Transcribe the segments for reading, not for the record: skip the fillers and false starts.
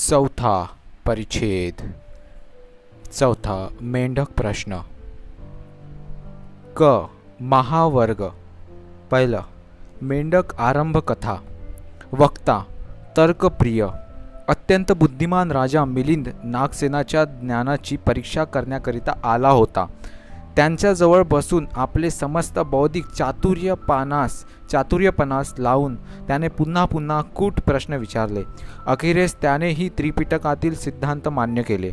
चौथा परिच्छेद. चौथा मेंढक प्रश्न. क. महावर्ग. पहिलं, मेंढक आरंभ कथा. वक्ता तर्कप्रिय. अत्यंत बुद्धिमान राजा मिलिंद नागसेनाच्या ज्ञानाची परीक्षा करण्याकरिता आला होता. त्यांच्याजवळ बसून आपले समस्त बौद्धिक चातुर्यपणास लावून त्याने पुन्हा पुन्हा कूट प्रश्न विचारले. अखेरीस त्यानेही त्रिपिटकातील सिद्धांत मान्य केले.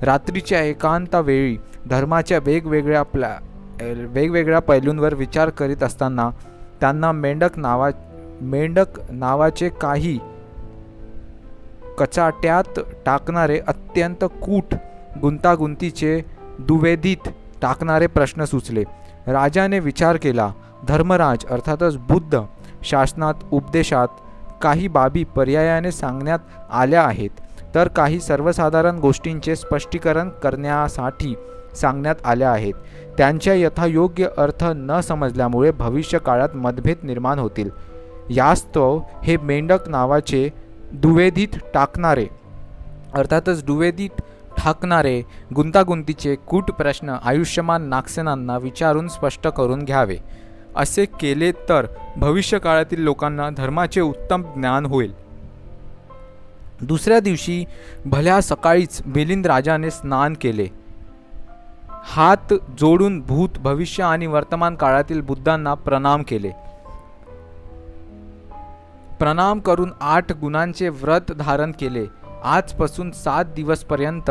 रात्रीच्या एकांतावेळी धर्माच्या वेगवेगळ्या पैलूंवर विचार करीत असताना त्यांना मेंढक नावाचे काही कचाट्यात टाकणारे, अत्यंत कूट, गुंतागुंतीचे, दुवेधीत टाकणारे प्रश्न सुचले. राजाने विचार केला. धर्मराज अर्थातच बुद्ध शासनात उपदेशात काही बाबी पर्यायाने सांगण्यात आल्या आहेत, तर काही सर्वसाधारण गोष्टींचे स्पष्टीकरण करण्यासाठी सांगण्यात आल्या आहेत. त्यांच्या यथायोग्य अर्थ न समजल्यामुळे भविष्य काळात मतभेद निर्माण होतील. यास्तव हे मेंढक नावाचे दुवेधीत टाकणारे गुंतागुंतीचे कूट प्रश्न आयुष्यमान नागसेनांना विचारून स्पष्ट करून घ्यावे. असे केले तर भविष्यकाळातील लोकांना धर्माचे उत्तम ज्ञान होईल. दुसऱ्या दिवशी भल्या सकाळीच मिलिंद राजाने स्नान केले. हात जोडून भूत, भविष्य आणि वर्तमान काळातील बुद्धांना प्रणाम केले. प्रणाम करून 8 गुणांचे व्रत धारण केले. आजपासून 7 दिवसपर्यंत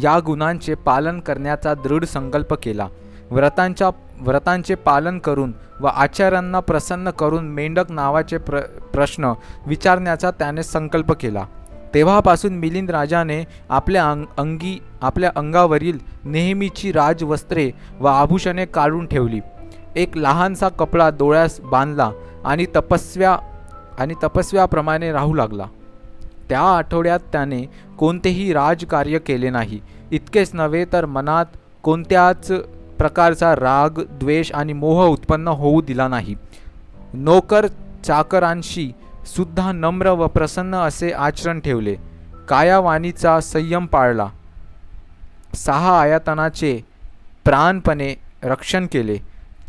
या गुणांचे पालन करण्याचा दृढ संकल्प केला. व्रतांचे पालन करून व आचार्यांना प्रसन्न करून मेंढक नावाचे प्रश्न विचारण्याचा त्याने संकल्प केला. तेव्हापासून मिलिंद राजाने आपल्या अंगावरील नेहमीची राजवस्त्रे व आभूषणे काढून ठेवली. एक लहानसा कपडा डोळ्यास बांधला आणि तपस्व्याप्रमाणे राहू लागला. त्या आठवड्यात त्याने कोणतेही राजकार्य केले नाही. इतकेच नव्हे तर मनात कोणत्याच प्रकारचा राग, द्वेष आणि मोह उत्पन्न होऊ दिला नाही. नोकर चाकरांशी सुद्धा नम्र व प्रसन्न असे आचरण ठेवले. कायावाणीचा संयम पाळला. 6 आयतनाचे प्राणपणे रक्षण केले.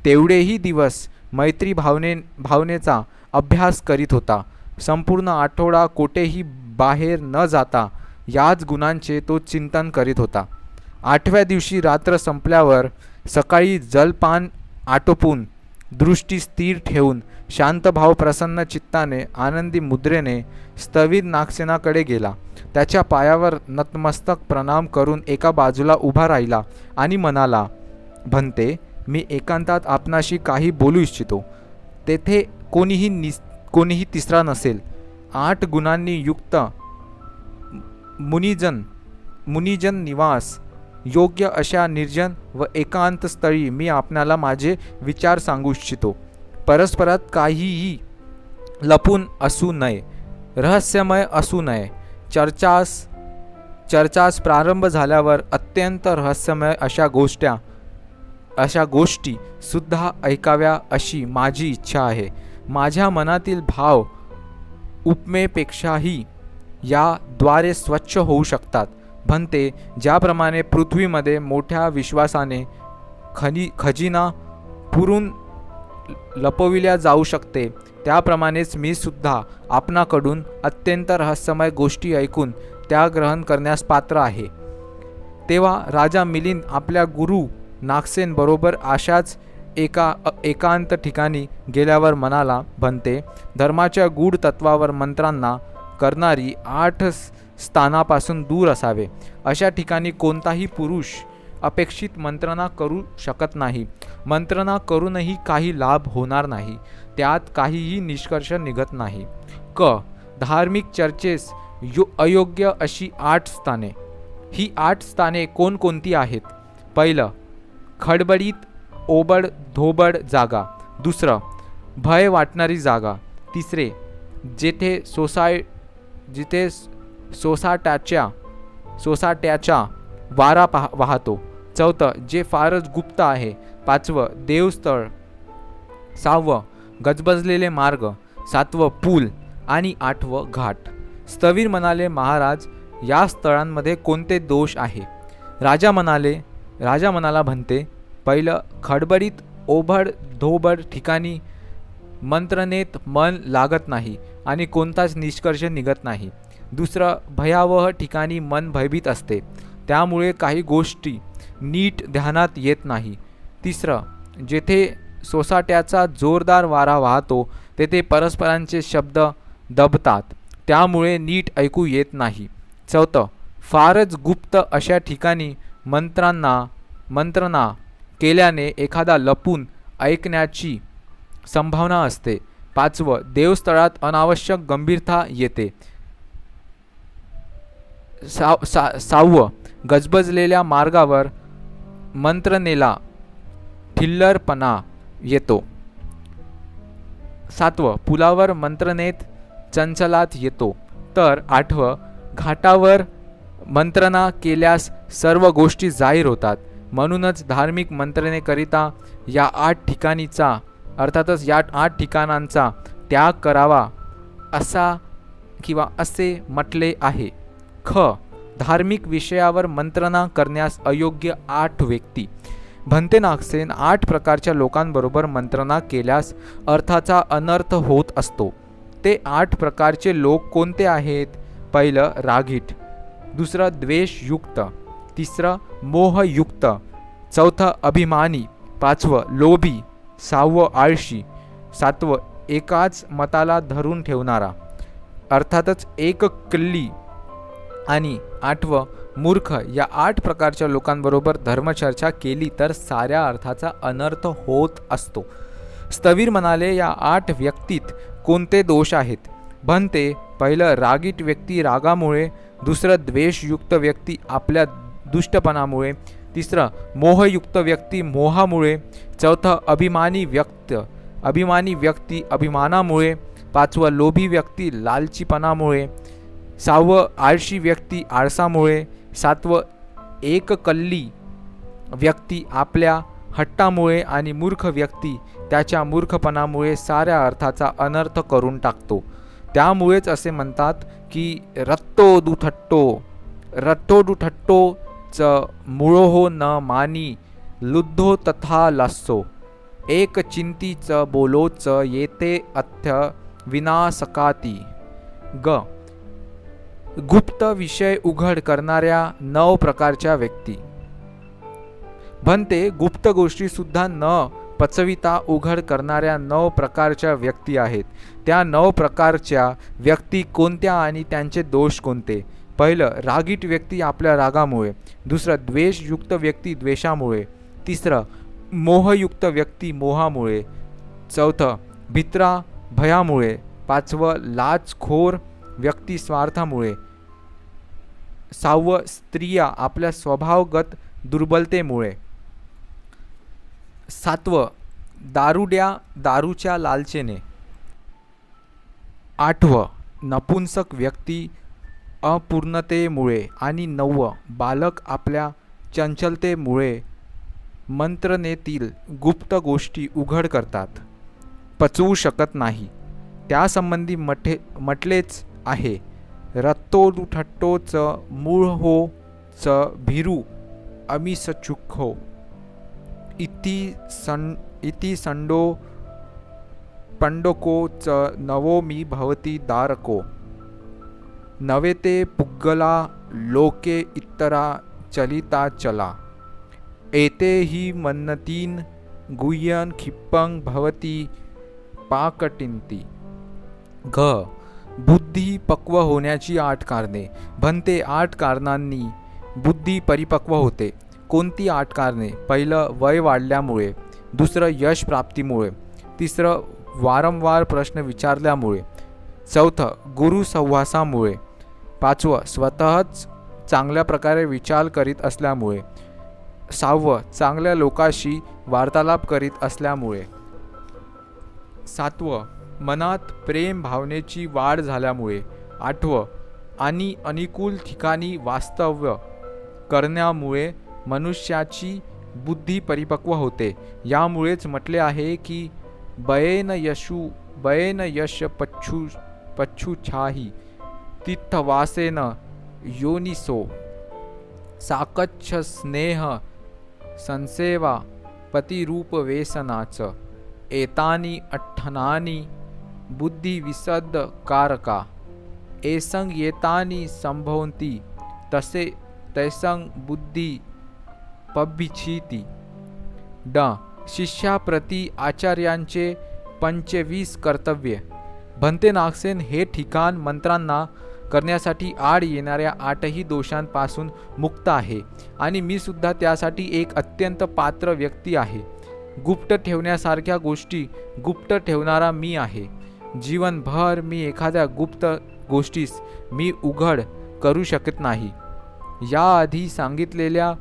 तेवढेही दिवस मैत्री भावनेचा अभ्यास करीत होता. संपूर्ण आठवडा कोठेही बाहेर न जाता याच गुणांचे तो चिंतन करीत होता. 8व्या दिवशी रात्र संपल्यावर सकाळी जलपान आटोपून, दृष्टी स्थिर ठेवून, शांतभाव प्रसन्न चित्ताने, आनंदी मुद्रेने स्थविर नागसेनाकडे गेला. त्याच्या पायावर नतमस्तक प्रणाम करून एका बाजूला उभा राहिला आणि म्हणाला, "भंते, मी एकांतात आपणाशी काही बोलू इच्छितो. तेथे कोणीही तिसरा नसेल. 8 गुणांनी युक्त मुनिजन निवास योग्य अशा निर्जन व एकांत स्थळी मी आपणाला माझे विचार सांगू इच्छितो. परस्परात काहीही लपून असू नये, रहस्यमय असू नये. चर्चास प्रारंभ झाल्यावर अत्यंत रहस्यमय अशा गोष्टी सुद्धा ऐकाव्या अशी माझी इच्छा आहे. माझ्या मनातील भाव उपमेपेक्षाही याद्वारे स्वच्छ होऊ शकतात. भंते, ज्याप्रमाणे पृथ्वीमध्ये मोठ्या विश्वासाने खजिना पुरून लपविल्या जाऊ शकते, त्याप्रमाणेच मी सुद्धा आपणाकडून अत्यंत रहस्यमय गोष्टी ऐकून त्या ग्रहण करण्यास पात्र आहे." तेव्हा राजा मिलिंद आपल्या गुरु नागसेन बरोबर अशाच एकांत ठिकाणी गेल्यावर म्हणाला, "भंते, धर्माच्या गूढ तत्वावर मंत्रांना करणारी 8 स्थानापासून दूर असावे. अशा ठिकाणी कोणताही पुरुष अपेक्षित मंत्रणा करू शकत नाही. मंत्रणा करूनही काही लाभ होणार नाही. त्यात काहीही निष्कर्ष निघत नाही." क. धार्मिक चर्चेस अयोग्य अशी 8 स्थाने. ही 8 स्थाने कोणकोणती आहेत? पहिलं, खडबडीत ओबड धोबड जागा. दुसरं, भय वाटणारी जागा. तिसरे, जिथे सोसाट्याच्या वारा वाहतो. चौथं, जे फारच गुप्त आहे. 5वं, देवस्थळ. 6वं, गजबजलेले मार्ग. 7वं, पूल. आणि 8वं, घाट. स्थविर म्हणाले, "महाराज, या स्थळांमध्ये कोणते दोष आहे? राजा म्हणाला म्हणते, पहिलं, खडबडीत ओबड धोबड ठिकाणी मंत्रनेत मन लागत नाही आणि कोणताच निष्कर्ष निघत नाही. दुसरं, भयावह ठिकाणी मन भयभीत असते, त्यामुळे काही गोष्टी नीट ध्यानात येत नाही. तिसरं, जेथे सोसाट्याचा जोरदार वारा वाहतो तेथे परस्परांचे शब्द दबतात, त्यामुळे नीट ऐकू येत नाही. चौथं, फारच गुप्त अशा ठिकाणी मंत्रणा केल्याने एखादा लपून ऐकण्याची संभावना असते. पाचवं, देवस्थळात अनावश्यक गंभीरता येते. सहावं, गजबजलेल्या मार्गावर मंत्रणेला ठिल्लरपणा येतो. सातवं, पुलावर मंत्रनेत चंचलात येतो. तर आठवं, घाटावर मंत्रणा केल्यास सर्व गोष्टी जाहीर होतात. म्हणूनच धार्मिक मंत्रणेकरिता या 8 ठिकाणांचा त्याग करावा असे म्हटले आहे. ख. धार्मिक विषयावर मंत्रणा करण्यास अयोग्य 8 व्यक्ती. भंते नागसेन 8 प्रकारच्या लोकांबरोबर मंत्रणा केल्यास अर्थाचा अनर्थ होत असतो. ते 8 प्रकारचे लोक कोणते आहेत? पहिलं, रागीट. दुसरं, द्वेषयुक्त. तिसरं, मोहयुक्त. चौथं, अभिमानी. पाचवं, लोभी. सहावं, आळशी. सातवं, एकाच मताला धरून ठेवणारा अर्थातच एक कल्ली. आणि आठवं, मूर्ख. या 8 प्रकारच्या लोकांबरोबर धर्मचर्चा केली तर साऱ्या अर्थाचा अनर्थ होत असतो. स्थवीर म्हणाले, या 8 व्यक्तीत कोणते दोष आहेत? भंते, पहिलं, रागीट व्यक्ती रागामुळे. दुसरं, द्वेषयुक्त व्यक्ती आपल्या दुष्टपणामुळे. तिसरं, मोहयुक्त व्यक्ती मोहामुळे. चौथं, अभिमानी व्यक्ती अभिमानामुळे. पाचवं, लोभी व्यक्ती लालचीपणामुळे. सहावं, आळशी व्यक्ती आळसामुळे. सातवं, एककल्ली व्यक्ती आपल्या हट्टामुळे. आणि मूर्ख व्यक्ती त्याच्या मूर्खपणामुळे साऱ्या अर्थाचा अनर्थ करून टाकतो. त्यामुळेच असे म्हणतात की रट्टो दुठट्टो च मूळो न मानी लुद्धो तथा लास्सो एक चिंती च बोलो च येते अथ्य विनाशकाती. ग. गुप्त विषय उघड करणाऱ्या 9 प्रकारच्या व्यक्ती. भंते, गुप्त गोष्टी सुद्धा न पचविता उघड करणाऱ्या 9 प्रकारच्या व्यक्ती आहेत. त्या 9 प्रकारच्या व्यक्ती कोणत्या आणि त्यांचे दोष कोणते? पहिलं, रागीट व्यक्ती आपल्या रागामुळे. दुसरं, द्वेषयुक्त व्यक्ती द्वेषामुळे. तिसरं, मोहयुक्त व्यक्ती मोहामुळे. चौथं, भित्रा भयामुळे. पाचवं, लाचखोर व्यक्ती स्वार्थामुळे. सहावं, स्त्रिया आपल्या स्वभावगत दुर्बलतेमुळे. सातवं, दारूच्या लालचेने. आठवं, नपुंसक व्यक्ती अपूर्णतेमुळे. आणि 9वं, बालक आपल्या चंचलतेमुळे मंत्रणेतील गुप्त गोष्टी उघड करतात, पचवू शकत नाही. त्यासंबंधी म्हटलेच आहे, रत्तोडुठट्टो च मूळहो च भीरू अमिसचुखो इति संडो पंडको च नवोमी भवती दारको नवेते पुग्गला लोके इतरा चलिता चला एते हि मन्नतीन गुह्यन खिप्पं भवती पाकटिंती. घ. बुद्धी पक्व होण्याची 8 कारणे. भंते, 8 कारणांनी बुद्धी परिपक्व होते. कोणती 8 कारणे? पहिलं, वय वाढल्यामुळे. दुसरं, यश प्राप्तीमुळे. तिसरं, वारंवार प्रश्न विचारल्यामुळे. चौथं, गुरु सहवासामुळे. पाचवं, स्वतःच चांगल्या प्रकारे विचार करीत असल्यामुळे. सहावं, चांगल्या लोकांशी वार्तालाप करीत असल्यामुळे. सातवं, मनात प्रेम भावनेची वाढ झाल्यामुळे. आठवं, आणि अनुकूल ठिकाणी वास्तव्य करण्यामुळे मनुष्याची बुद्धी परिपक्व होते. यामुळेच म्हटले आहे की बयेन यश पच्छुछाही तीर्थवासेन योनिसो साकच्छ स्नेह संसेवा पतिरूप वेसनाच एतानी अठ्ठनानी बुद्धी विसद कारका एसंग येतानी संभवंती तसे तैसंग बुद्धी पभिच्छीती. ड. शिष्याप्रती आचार्यांचे 25 कर्तव्ये. भंते नागसेन हे ठिकाण मंत्रांना करण्यासाठी आड येणाऱ्या 8ही दोषांपासून मुक्त आहे आणि मी सुद्धा त्यासाठी एक अत्यंत पात्र व्यक्ती आहे. गुप्त ठेवण्यासारख्या गोष्टी गुप्त ठेवणारा मी आहे. जीवनभर मी एखाद्या गुप्त गोष्टीस मी उघड करू शकत नाही. याआधी सांगितलेल्या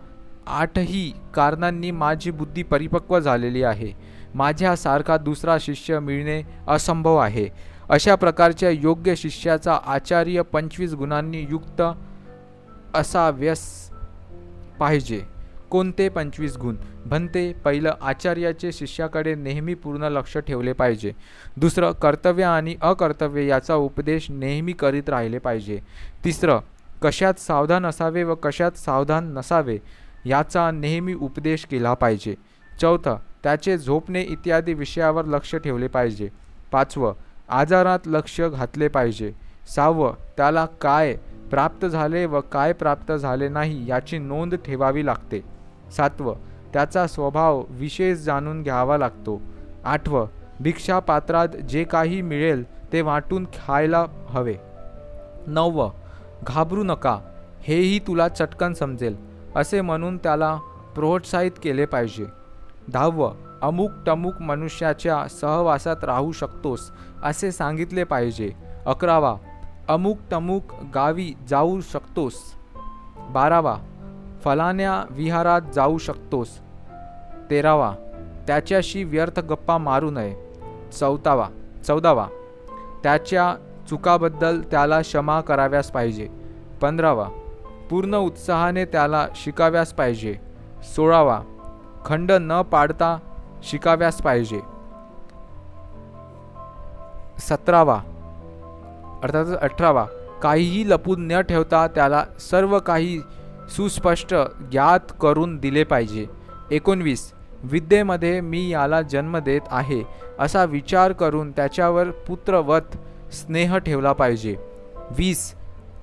8ही कारणांनी माझी बुद्धी परिपक्व झालेली आहे. माझ्यासारखा दुसरा शिष्य मिळणे असंभव आहे. अशा प्रकारच्या योग्य शिष्याचा आचार्य 25 गुणांनी युक्त असाव्यास पाहिजे. कोणते 25 गुण? भंते, पहिलं, आचार्याचे शिष्याकडे नेहमी पूर्ण लक्ष ठेवले पाहिजे. दुसरं, कर्तव्य आणि अकर्तव्य याचा उपदेश नेहमी करीत राहिले पाहिजे. तिसरं, कशात सावधान असावे व कशात सावधान नसावे याचा नेहमी उपदेश केला पाहिजे. चौथं, त्याचे झोपणे इत्यादी विषयावर लक्ष ठेवले पाहिजे. पाचवं, आजारात लक्ष घातले पाहिजे. सहावं, त्याला काय प्राप्त झाले व काय प्राप्त झाले नाही याची नोंद ठेवावी लागते. सातवं, त्याचा स्वभाव विशेष जाणून घ्यावा लागतो. आठवं, भिक्षापात्रात जे काही मिळेल ते वाटून खायला हवे. नववं, घाबरू नका, हेही तुला चटकन समजेल असे म्हणून त्याला प्रोत्साहित केले पाहिजे. 10वं, अमुक टमुक मनुष्याच्या सहवासात राहू शकतोस असे सांगितले पाहिजे. 11वा, अमुक टमुक गावी जाऊ शकतोस. 12वा, फलाण्या विहारात जाऊ शकतोस. 13वा, त्याच्याशी व्यर्थ गप्पा मारू नये. 14वा, त्याच्या चुकाबद्दल त्याला क्षमा कराव्यास पाहिजे. 15वा, पूर्ण उत्साहाने त्याला शिकाव्यास पाहिजे. 16वा, खंड न पाडता शिकाव्यास पाहिजे. 17वा अर्थातच 18वा, काहीही लपून न ठेवता त्याला सर्व काही सुस्पष्ट ज्ञात करून दिले पाहिजे. 19 विद्येमध्ये मी याला जन्म देत आहे असा विचार करून त्याच्यावर पुत्रवत स्नेह ठेवला पाहिजे. 20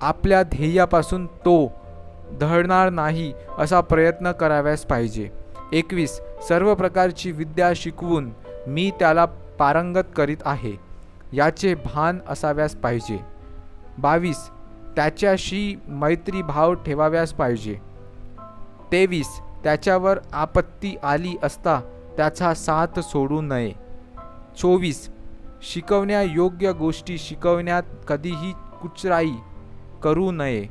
आपल्या ध्येयापासून तो ढळणार नाही असा प्रयत्न कराव्यास पाहिजे. 21 सर्व प्रकारची विद्या शिकवून मी त्याला पारंगत करीत आहे याचे भान असाव्यास पाहिजे. 22 त्याच्याशी मैत्री भाव ठेवाव्यास पाहिजे. 23 त्याच्यावर आपत्ती आली असता त्याचा साथ सोडू नये. 24 शिकवण्यायोग्य गोष्टी शिकवण्यात कधीही कुचराई करू नये.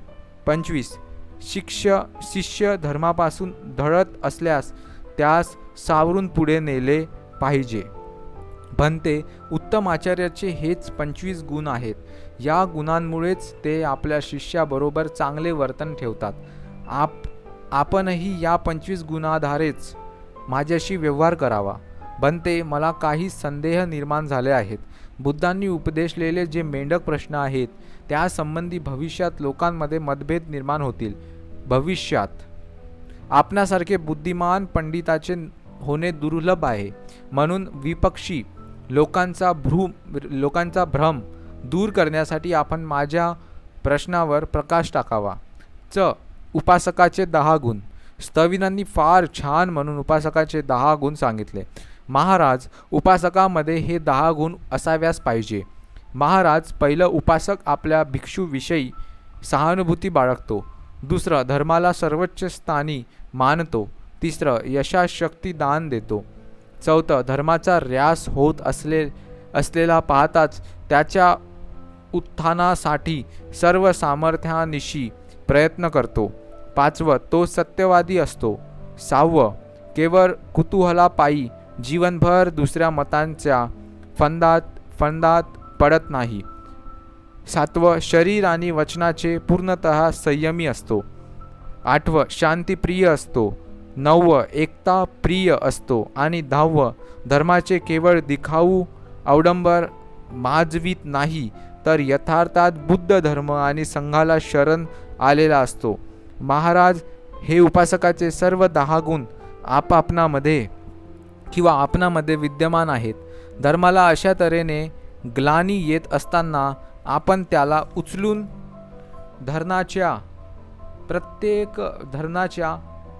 25 शिष्य धर्मापासून ढळत असल्यास त्यास सावरून पुढे नेले पाहिजे. भंते, उत्तम आचार्याचे हेच 25 गुण आहेत. या गुणांमुळेच ते आपल्या शिष्याबरोबर चांगले वर्तन ठेवतात. आपणही या 25 गुणाधारेच माझ्याशी व्यवहार करावा. भंते, मला काही संदेह निर्माण झाले आहेत. बुद्धांनी उपदेशलेले जे मेंढक प्रश्न आहेत त्यासंबंधी भविष्यात लोकांमध्ये मतभेद निर्माण होतील. भविष्यात आपणासारखे बुद्धिमान पंडिताचे होणे दुर्लभ आहे. म्हणून विपक्षी लोकांचा भ्रम दूर करण्यासाठी आपण माझ्या प्रश्नावर प्रकाश टाकावा. उपासकाचे 10 गुण. स्थविरांनी फार छान म्हणून उपासकाचे 10 गुण सांगितले. महाराज, उपासकामध्ये हे 10 गुण असाव्यास पाहिजे. महाराज, पहिलं, उपासक आपल्या भिक्षूविषयी सहानुभूती बाळगतो. दुसरं, धर्माला सर्वोच्च स्थानी मानतो. तिसरं, यशाशक्ती दान देतो. चौथं, धर्माचा ऱ्यास होत असलेला पाहताच त्याच्या उत्थानासाठी सर्व सामर्थ्यानिशी प्रयत्न करतो. 5वं, तो सत्यवादी असतो. 6वं, केवळ कुतूहलापायी जीवनभर दुसऱ्या मतांच्या फंदात पडत नाही. 7वं, शरीर आणि वचनाचे पूर्णतः संयमी असतो. 8वं, शांतिप्रिय असतो. 9वं, एकता प्रिय असतो. आणि 10वं, धर्माचे केवळ दिखाऊ अवडंबर माजवीत नाही तर यथार्थात बुद्ध धर्म आणि संघाला शरण आलेला असतो. महाराज हे उपासकाचे सर्व 10 गुण आपापणामध्ये किंवा आपणामध्ये विद्यमान आहेत. धर्माला अशा तऱ्हेने ग्लानी येत असताना आपण त्याला उचलून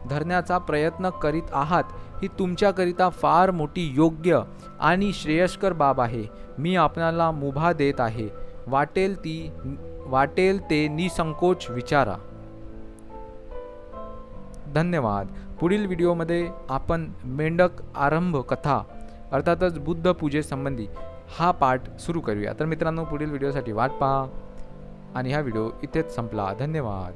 धरण्याचा प्रयत्न करीत आहात, ही तुमच्याकरिता फार मोठी योग्य आणि श्रेयस्कर बाब आहे. मी आपणाला मुभा देत आहे. वाटेल ते निसंकोच विचारा. धन्यवाद. पुढील व्हिडिओमध्ये आपण मेंढक आरंभ कथा अर्थातच बुद्ध पूजेसंबंधी हा पाठ सुरू करूया. तर मित्रांनो, पुढील व्हिडिओसाठी वाट पहा. आणि हा व्हिडिओ इथेच संपला. धन्यवाद.